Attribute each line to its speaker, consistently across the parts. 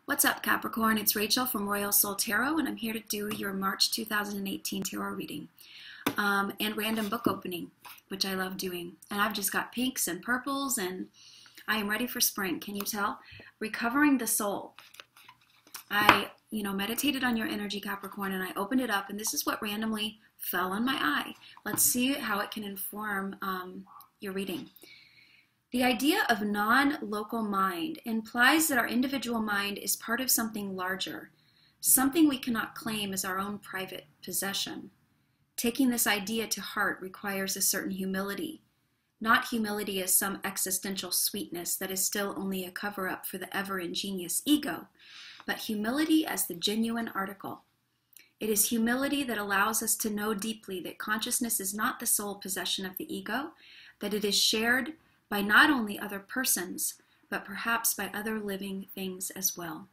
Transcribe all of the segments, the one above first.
Speaker 1: What's up, Capricorn? It's Rachel from Royal Soul Tarot, and I'm here to do your March 2018 tarot reading and random book opening, which I love doing. And I've just got pinks and purples, and I am ready for spring. Can you tell? Recovering the soul. I, meditated on your energy, Capricorn, and I opened it up, and this is what randomly fell on my eye. Let's see how it can inform your reading. The idea of non-local mind implies that our individual mind is part of something larger, something we cannot claim as our own private possession. Taking this idea to heart requires a certain humility, not humility as some existential sweetness that is still only a cover-up for the ever-ingenious ego, but humility as the genuine article. It is humility that allows us to know deeply that consciousness is not the sole possession of the ego, that it is shared by not only other persons, but perhaps by other living things as well.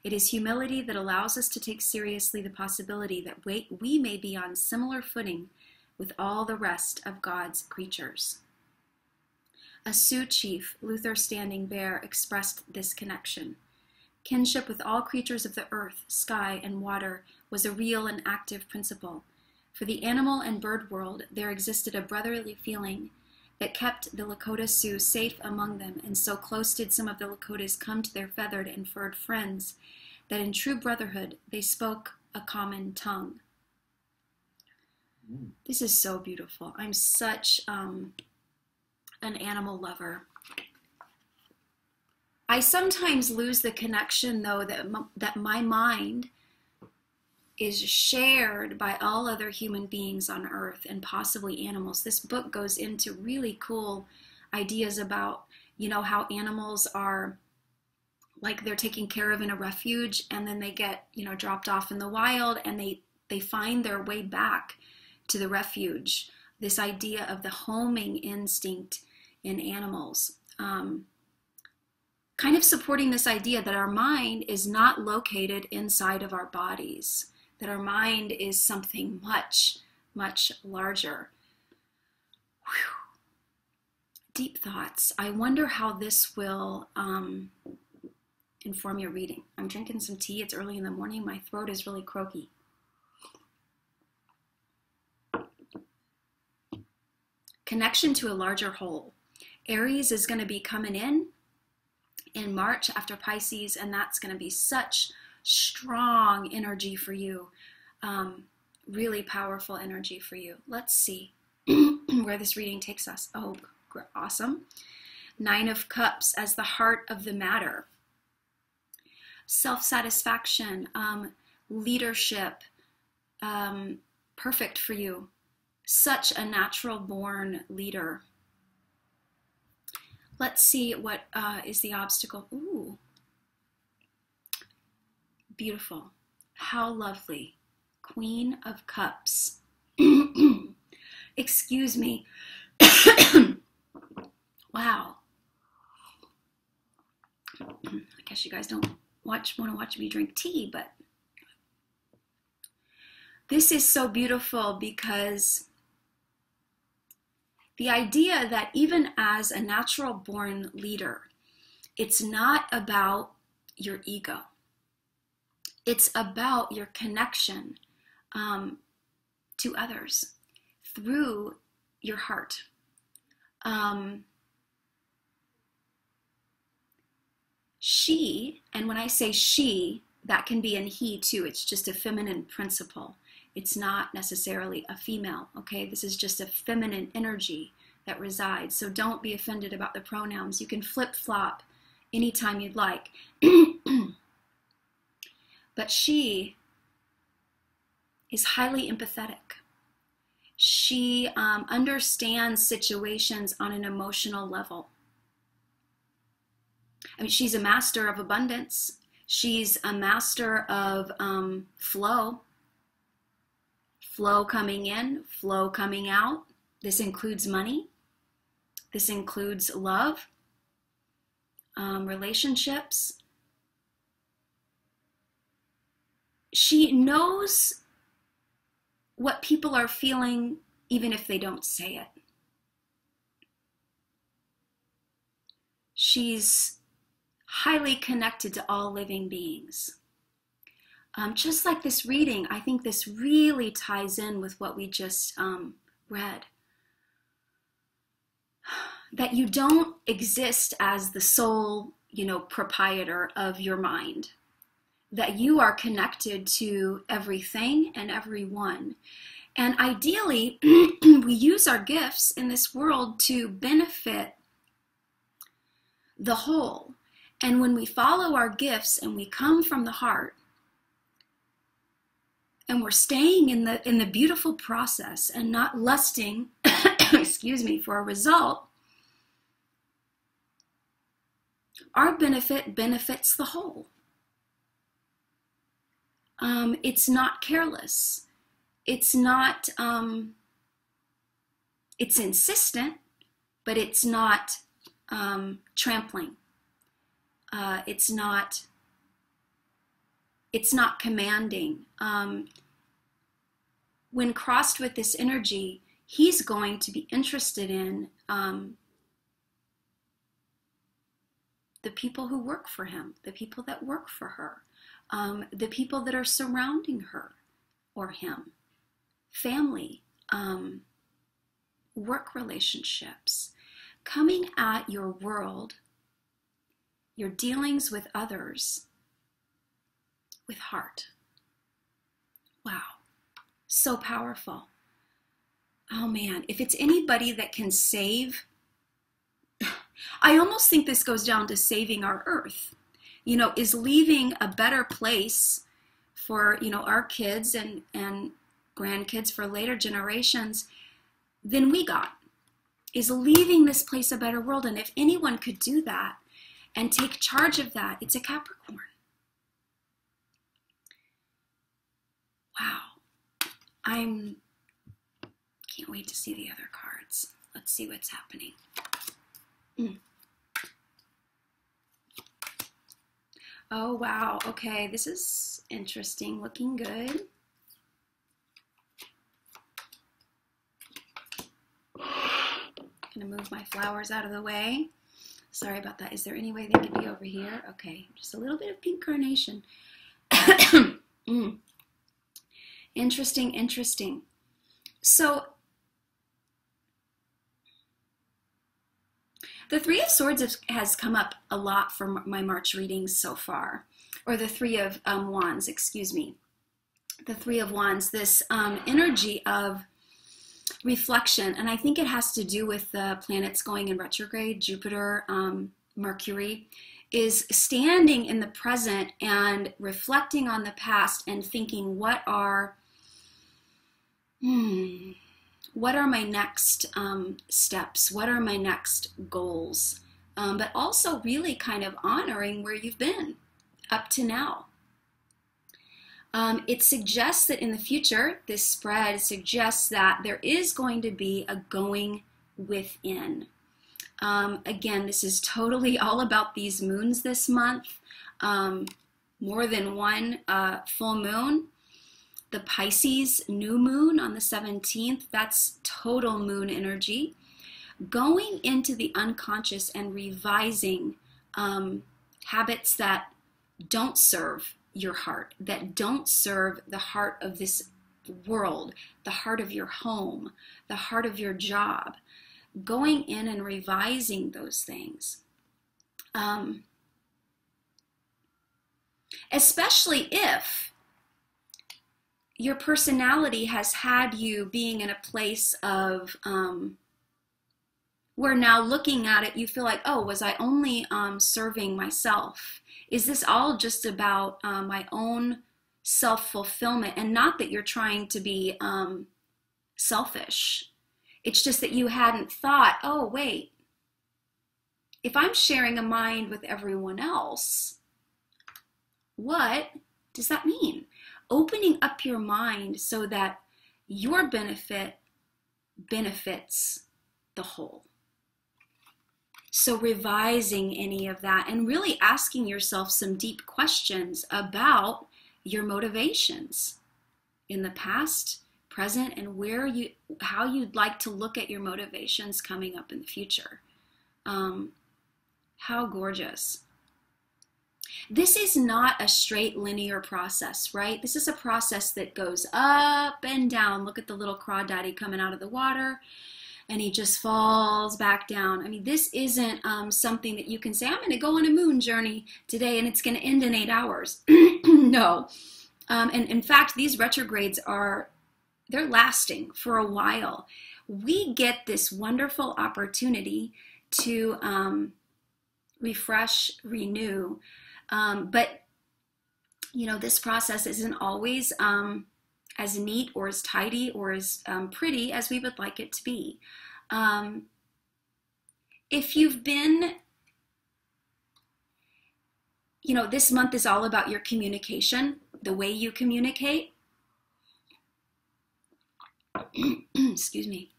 Speaker 1: It is humility that allows us to take seriously the possibility that we may be on similar footing with all the rest of God's creatures. A Sioux chief, Luther Standing Bear, expressed this connection. Kinship with all creatures of the earth, sky, and water was a real and active principle. For the animal and bird world, there existed a brotherly feeling that kept the Lakota Sioux safe among them, and so close did some of the Lakotas come to their feathered and furred friends that in true brotherhood they spoke a common tongue. This is so beautiful. I'm such an animal lover. I sometimes lose the connection, though, that my mind is shared by all other human beings on earth and possibly animals. This book goes into really cool ideas about, how animals are like they're taken care of in a refuge, and then they get, dropped off in the wild, and they find their way back to the refuge. This idea of the homing instinct in animals. Kind of supporting this idea that our mind is not located inside of our bodies, that our mind is something much, much larger. Whew. Deep thoughts. I wonder how this will inform your reading. I'm drinking some tea. It's early in the morning. My throat is really croaky. Connection to a larger whole. Aries is going to be coming in March after Pisces, and that's going to be such strong energy for you, really powerful energy for you. Let's see where this reading takes us. Oh, awesome. 9 of Cups as the heart of the matter. Self-satisfaction, leadership, perfect for you. Such a natural-born leader. Let's see what is the obstacle. Ooh. Beautiful. How lovely. Queen of Cups. Excuse me. Wow. I guess you guys don't want to watch me drink tea, but this is so beautiful because the idea that even as a natural-born leader, it's not about your ego. It's about your connection to others through your heart. She, and when I say she, that can be in he too. It's just a feminine principle. It's not necessarily a female, okay? This is just a feminine energy that resides. So don't be offended about the pronouns. You can flip-flop anytime you'd like. But she is highly empathetic. She understands situations on an emotional level. I mean, she's a master of abundance. She's a master of flow. Flow coming in, flow coming out. This includes money. This includes love, relationships. She knows what people are feeling even if they don't say it. She's highly connected to all living beings. Just like this reading, I think this really ties in with what we just read. That you don't exist as the sole, proprietor of your mind. That you are connected to everything and everyone. And ideally, we use our gifts in this world to benefit the whole. And when we follow our gifts and we come from the heart, and we're staying in the beautiful process and not lusting, excuse me, for a result, our benefit benefits the whole. It's not careless. It's not, it's insistent, but it's not trampling. It's not commanding. When crossed with this energy, he's going to be interested in the people who work for him, the people that work for her, the people that are surrounding her or him, family, work relationships, coming at your world, your dealings with others, with heart. Wow, so powerful. Oh man, if it's anybody that can save, I almost think this goes down to saving our earth, is leaving a better place for, our kids and grandkids for later generations than we got, is leaving this place a better world. And if anyone could do that and take charge of that, it's a Capricorn. Wow. Can't wait to see the other cards. Let's see what's happening. Oh, wow. Okay, this is interesting. Looking good. Gonna move my flowers out of the way. Sorry about that. Is there any way they could be over here? Okay, just a little bit of pink carnation. Interesting, interesting. So, the Three of Swords has come up a lot from my March readings so far. Or the Three of Wands, excuse me. The Three of Wands, this energy of reflection. And I think it has to do with the planets going in retrograde, Jupiter, Mercury, is standing in the present and reflecting on the past and thinking, what are my next steps? What are my next goals? But also really kind of honoring where you've been up to now. It suggests that in the future, this spread suggests that there is going to be a going within. Again, this is totally all about these moons this month. More than one full moon. The Pisces new moon on the 17th, that's total moon energy. Going into the unconscious and revising habits that don't serve your heart, that don't serve the heart of this world, the heart of your home, the heart of your job. Going in and revising those things. Especially if your personality has had you being in a place of where now looking at it, you feel like, oh, was I only serving myself? Is this all just about my own self-fulfillment? And not that you're trying to be selfish. It's just that you hadn't thought, oh, wait, if I'm sharing a mind with everyone else, what does that mean? Opening up your mind so that your benefit benefits the whole. So revising any of that and really asking yourself some deep questions about your motivations in the past, present, and how you'd like to look at your motivations coming up in the future. How gorgeous. This is not a straight linear process, right? This is a process that goes up and down. Look at the little crawdaddy coming out of the water, and he just falls back down. I mean, this isn't something that you can say, I'm going to go on a moon journey today and it's going to end in 8 hours. No. And in fact, these retrogrades they're lasting for a while. We get this wonderful opportunity to refresh, renew. But, you know, this process isn't always as neat or as tidy or as pretty as we would like it to be. If you've been, you know, this month is all about your communication, the way you communicate. Excuse me.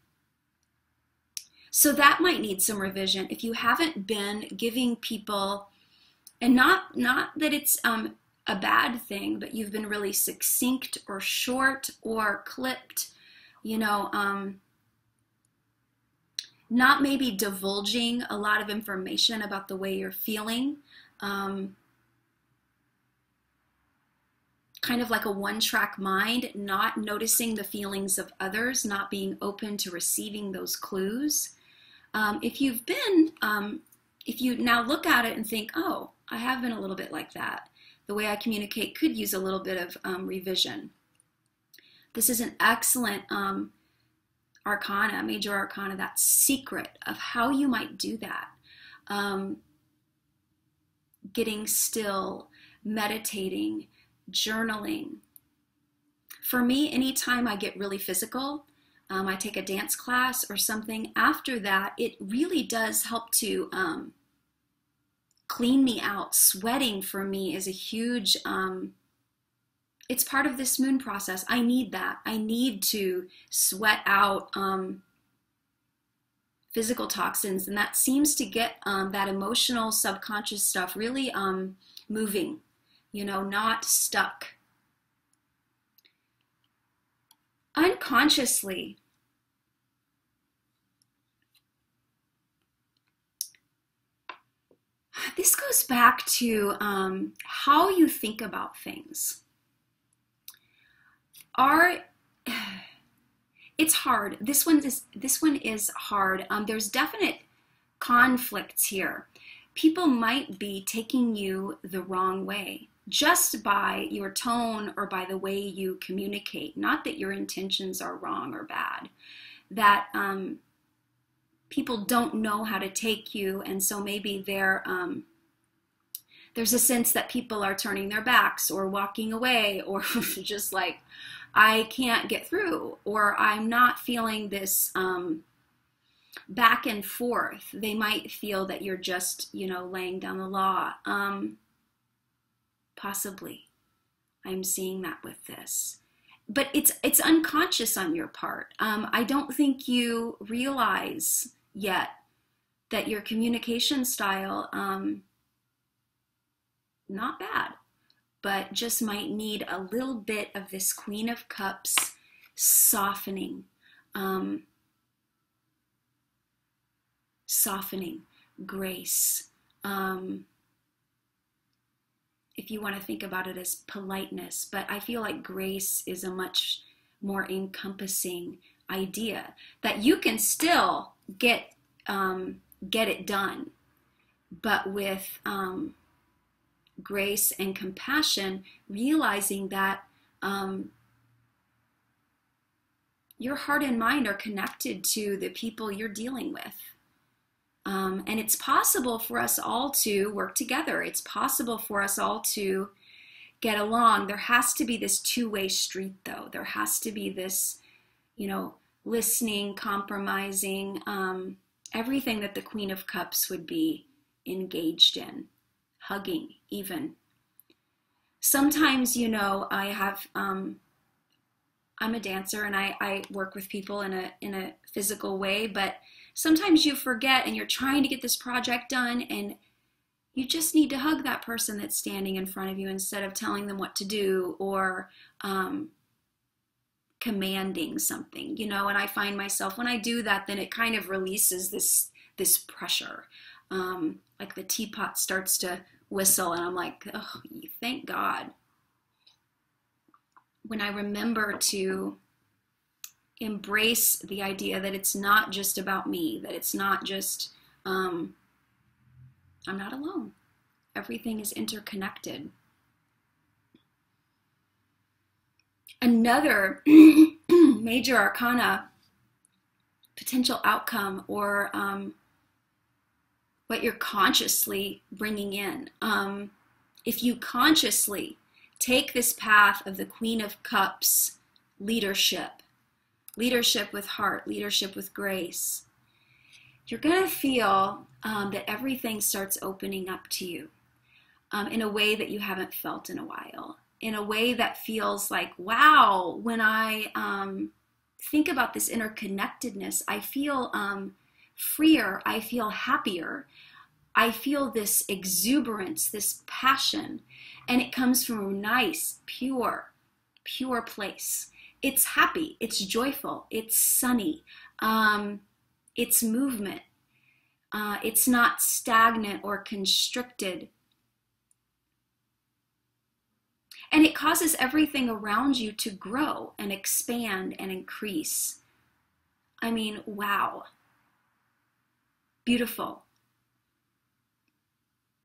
Speaker 1: So that might need some revision. If you haven't been giving people, and not that it's a bad thing, but you've been really succinct or short or clipped, you know, not maybe divulging a lot of information about the way you're feeling, kind of like a one-track mind, not noticing the feelings of others, not being open to receiving those clues. If you now look at it and think, oh, I have been a little bit like that. The way I communicate could use a little bit of revision. This is an excellent arcana, major arcana, that secret of how you might do that. Getting still, meditating, journaling. For me, anytime I get really physical, I take a dance class or something, after that, it really does help to clean me out. Sweating for me is a huge, it's part of this moon process. I need that. I need to sweat out physical toxins, and that seems to get that emotional subconscious stuff really moving, you know, not stuck. Unconsciously, this goes back to how you think about things. It's hard. This one is hard. There's definite conflicts here. People might be taking you the wrong way just by your tone or by the way you communicate. Not that your intentions are wrong or bad. That people don't know how to take you, and so maybe there's a sense that people are turning their backs or walking away, or just like, I can't get through, or I'm not feeling this back and forth. They might feel that you're just, you know, laying down the law. Possibly. I'm seeing that with this. But it's unconscious on your part. I don't think you realize yet that your communication style, not bad, but just might need a little bit of this Queen of Cups softening, grace. If you want to think about it as politeness, but I feel like grace is a much more encompassing idea, that you can still get it done, but with grace and compassion, realizing that your heart and mind are connected to the people you're dealing with. And it's possible for us all to work together. It's possible for us all to get along. There has to be this two-way street, though. There has to be this, you know, listening, compromising, everything that the Queen of Cups would be engaged in, hugging even. Sometimes, you know, I have, I'm a dancer and I work with people in a physical way, but sometimes you forget and you're trying to get this project done and you just need to hug that person that's standing in front of you instead of telling them what to do or commanding something, you know. And I find myself, when I do that, then it kind of releases this pressure. Like the teapot starts to whistle, and I'm like, oh, thank God. When I remember to embrace the idea that it's not just about me, that it's not just, I'm not alone. Everything is interconnected. Another major arcana potential outcome, or what you're consciously bringing in. If you consciously take this path of the Queen of Cups, leadership with heart, leadership with grace, you're going to feel that everything starts opening up to you in a way that you haven't felt in a while, in a way that feels like, wow, when I think about this interconnectedness, I feel freer, I feel happier, I feel this exuberance, this passion, and it comes from a nice, pure place. It's happy, it's joyful, it's sunny, it's movement, it's not stagnant or constricted. And it causes everything around you to grow and expand and increase. I mean, wow. Beautiful.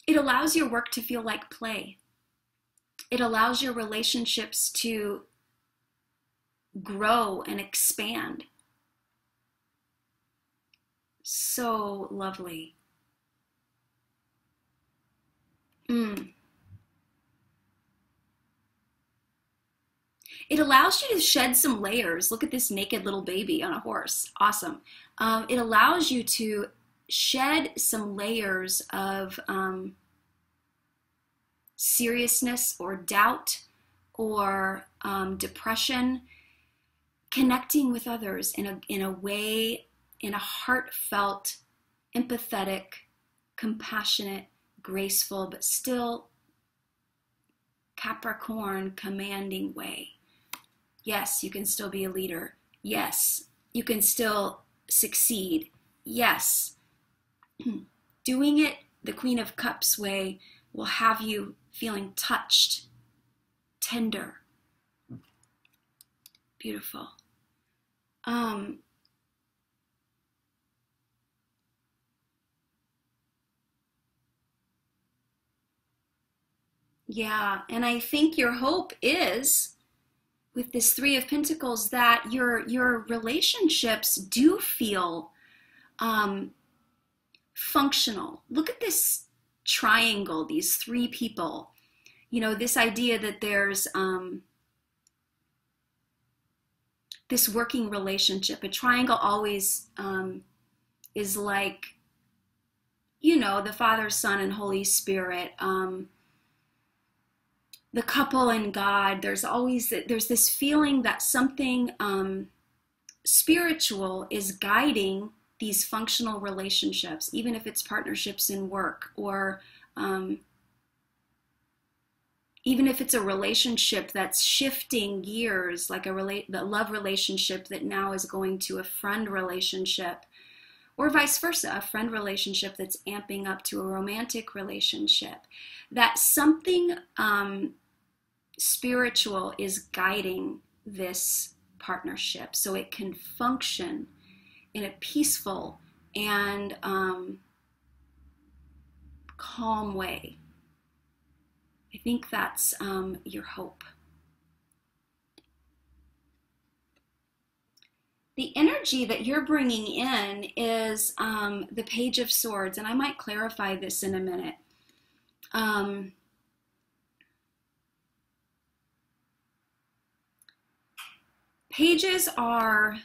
Speaker 1: It allows your work to feel like play. It allows your relationships to grow and expand. So lovely. It allows you to shed some layers. Look at this naked little baby on a horse. Awesome. It allows you to shed some layers of seriousness or doubt or depression, connecting with others in a way, in a heartfelt, empathetic, compassionate, graceful, but still Capricorn commanding way. Yes, you can still be a leader. Yes, you can still succeed. Yes, doing it the Queen of Cups way will have you feeling touched, tender, beautiful. Yeah, and I think your hope is, with this Three of Pentacles, that your relationships do feel functional. Look at this triangle, these three people. You know, this idea that there's this working relationship. A triangle always is like, you know, the Father, Son, and Holy Spirit. The couple and God. There's this feeling that something spiritual is guiding these functional relationships, even if it's partnerships in work, or even if it's a relationship that's shifting gears, like the love relationship that now is going to a friend relationship, or vice versa, a friend relationship that's amping up to a romantic relationship, that something spiritual is guiding this partnership so it can function in a peaceful and calm way. I think that's your hope. The energy that you're bringing in is the Page of Swords, and I might clarify this in a minute. Pages are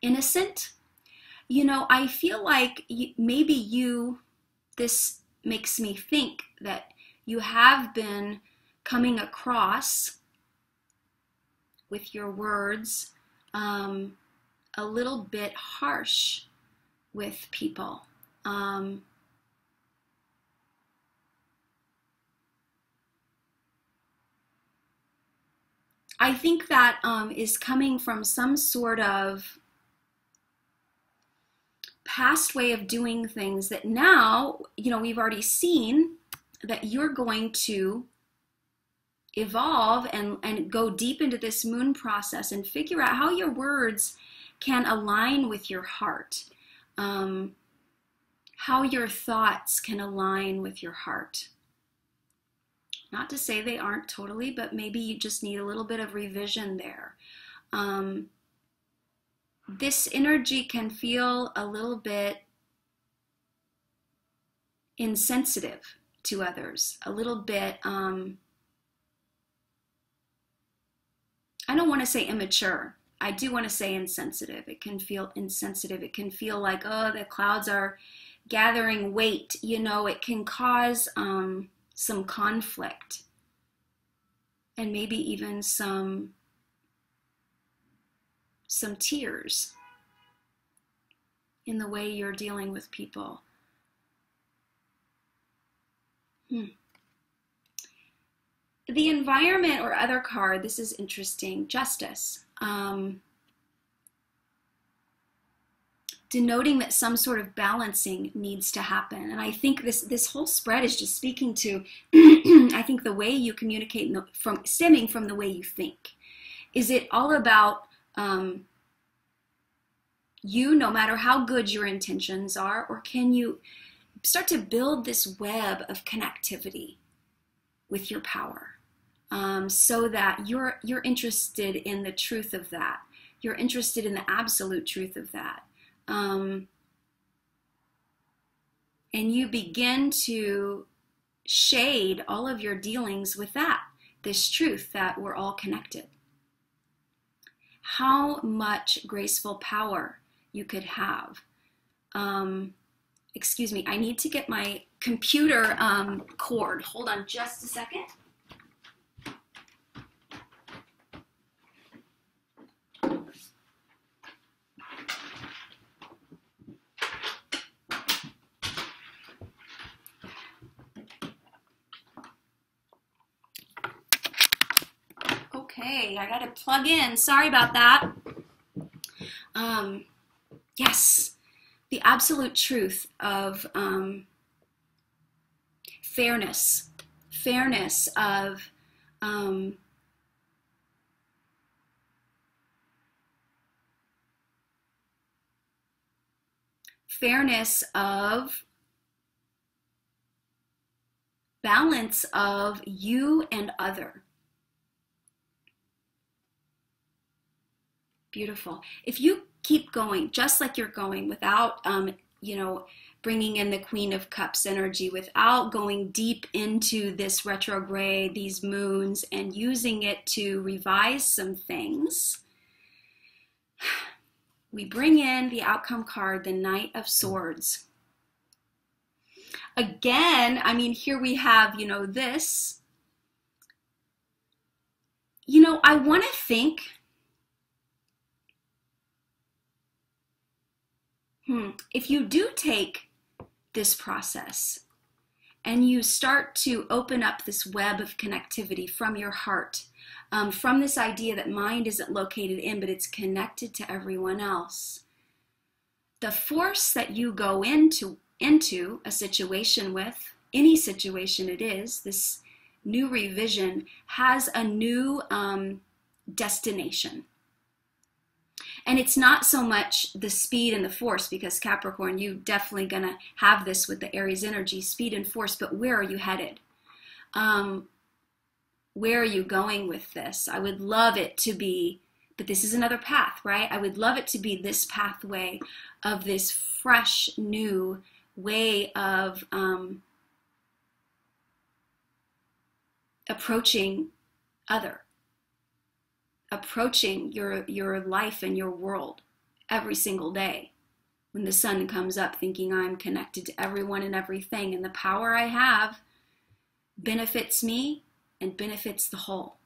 Speaker 1: innocent. You know, I feel like maybe this makes me think that you have been coming across with your words a little bit harsh with people. I think that is coming from some sort of past way of doing things that now, we've already seen that you're going to evolve and go deep into this moon process and figure out how your words can align with your heart, how your thoughts can align with your heart. Not to say they aren't totally, but maybe you just need a little bit of revision there. This energy can feel a little bit insensitive to others, a little bit, I don't want to say immature. I do want to say insensitive. It can feel insensitive. It can feel like, oh, the clouds are gathering weight. It can cause some conflict and maybe even some tears in the way you're dealing with people. The environment or other card, this is interesting, Justice. Denoting that some sort of balancing needs to happen. And I think this whole spread is just speaking to, I think, the way you communicate stemming from the way you think. Is it all about you, no matter how good your intentions are, or can you start to build this web of connectivity with your power, so that you're interested in the truth of that. You're interested in the absolute truth of that. And you begin to shade all of your dealings with this truth that we're all connected. How much graceful power you could have. Excuse me, I need to get my computer cord. Hold on just a second. Okay, I gotta plug in. Sorry about that. Yes, the absolute truth of fairness of balance of you and other. Beautiful. If you keep going just like you're going without, bringing in the Queen of Cups energy, without going deep into this retrograde, these moons, and using it to revise some things, we bring in the outcome card, the Knight of Swords. Again, here we have, this. I want to think, if you do take this process and you start to open up this web of connectivity from your heart, from this idea that mind isn't located in, but it's connected to everyone else, the force that you go into a situation with, any situation it is, this new revision has a new destination. And it's not so much the speed and the force, because Capricorn, you definitely gonna have this with the Aries energy, speed and force, but where are you headed? Where are you going with this? I would love it to be, but this is another path, right? I would love it to be this pathway of this fresh, new way of approaching your life and your world every single day. When the sun comes up, thinking I'm connected to everyone and everything, and the power I have benefits me and benefits the whole.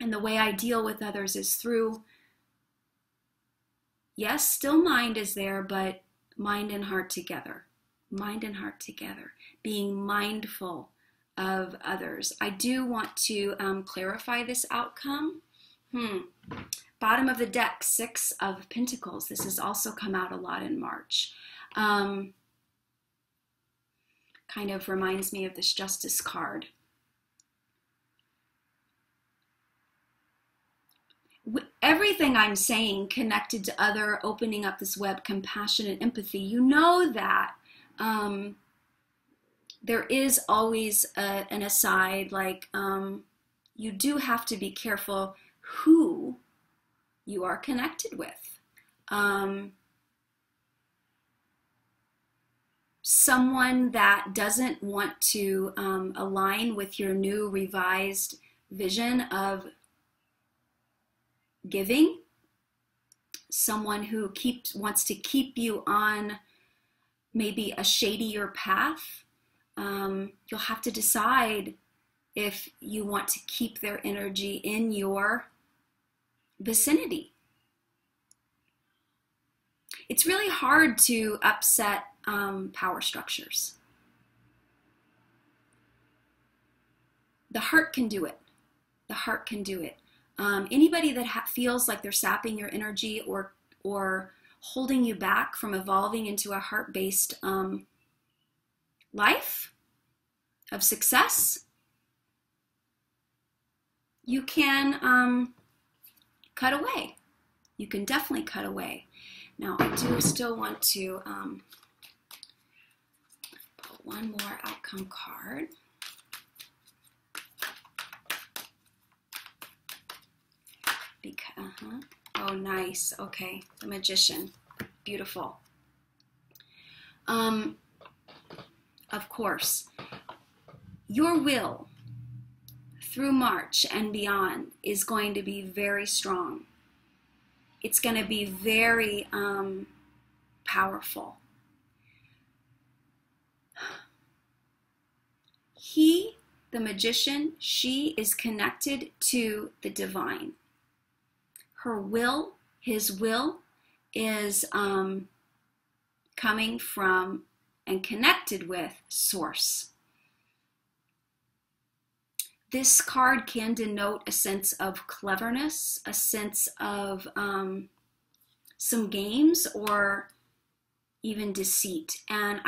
Speaker 1: And the way I deal with others is through, yes, still mind is there, but mind and heart together. Mind and heart together. Being mindful of others. I do want to clarify this outcome. Bottom of the deck, Six of Pentacles. This has also come out a lot in March. Kind of reminds me of this Justice card. Everything I'm saying connected to other, opening up this web, compassion and empathy, you know that there is always an aside, like you do have to be careful who you are connected with. Someone that doesn't want to align with your new revised vision of giving, someone who wants to keep you on maybe a shadier path, you'll have to decide if you want to keep their energy in your vicinity. It's really hard to upset power structures. The heart can do it. The heart can do it. Anybody that feels like they're sapping your energy or holding you back from evolving into a heart-based life of success, you can cut away. You can definitely cut away. Now, I do still want to put one more outcome card. Oh, nice. Okay, the Magician. Beautiful. Of course, your will through March and beyond is going to be very strong. It's going to be very powerful. He, the Magician, she is connected to the divine. Her will, his will, is coming from and connected with Source. This card can denote a sense of cleverness, a sense of some games or even deceit. And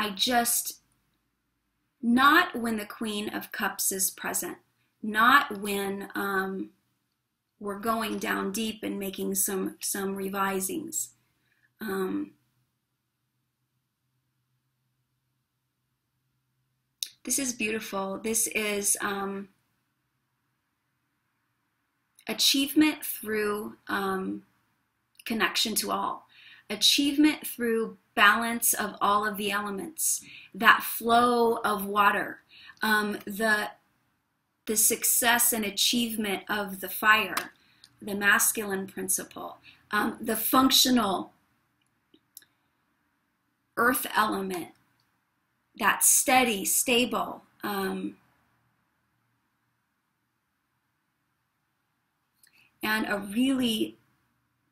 Speaker 1: not when the Queen of Cups is present, not when we're going down deep and making some revisings. This is beautiful. This is achievement through connection to all. Achievement through balance of all of the elements. That flow of water. The success and achievement of the fire. The masculine principle. The functional earth element. That's steady, stable. And a really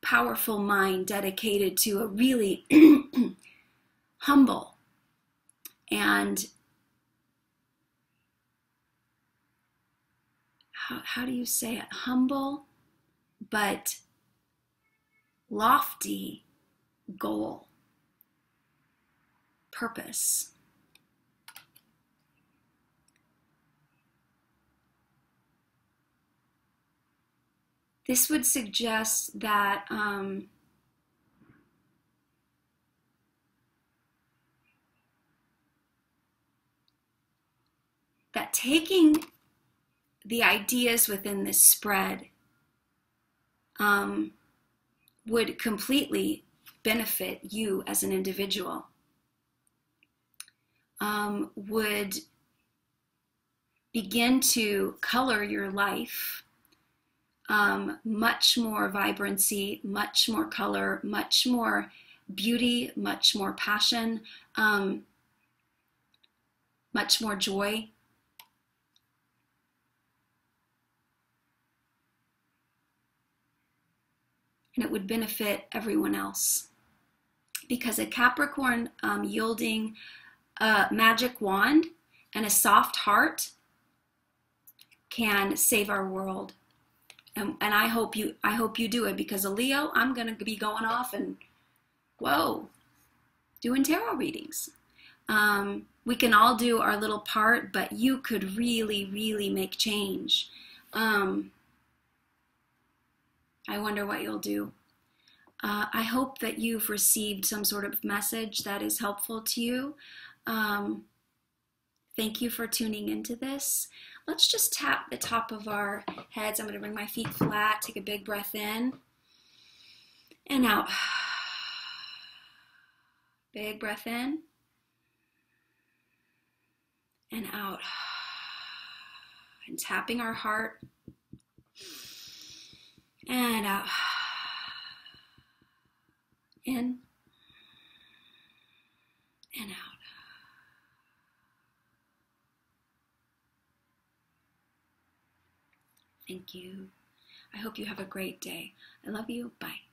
Speaker 1: powerful mind dedicated to a really humble and how do you say it? Humble but lofty goal, purpose. This would suggest that that taking the ideas within this spread would completely benefit you as an individual, would begin to color your life. Much more vibrancy, much more color, much more beauty, much more passion, much more joy. And it would benefit everyone else. Because a Capricorn yielding a magic wand and a soft heart can save our world. And I hope you do it, because a Leo, I'm gonna be going off and whoa, doing tarot readings. We can all do our little part, but you could really, really make change. I wonder what you'll do. I hope that you've received some sort of message that is helpful to you. Thank you for tuning into this. Let's just tap the top of our heads. I'm going to bring my feet flat, take a big breath in and out. Big breath in and out. And tapping our heart and out. In and out. Thank you. I hope you have a great day. I love you. Bye.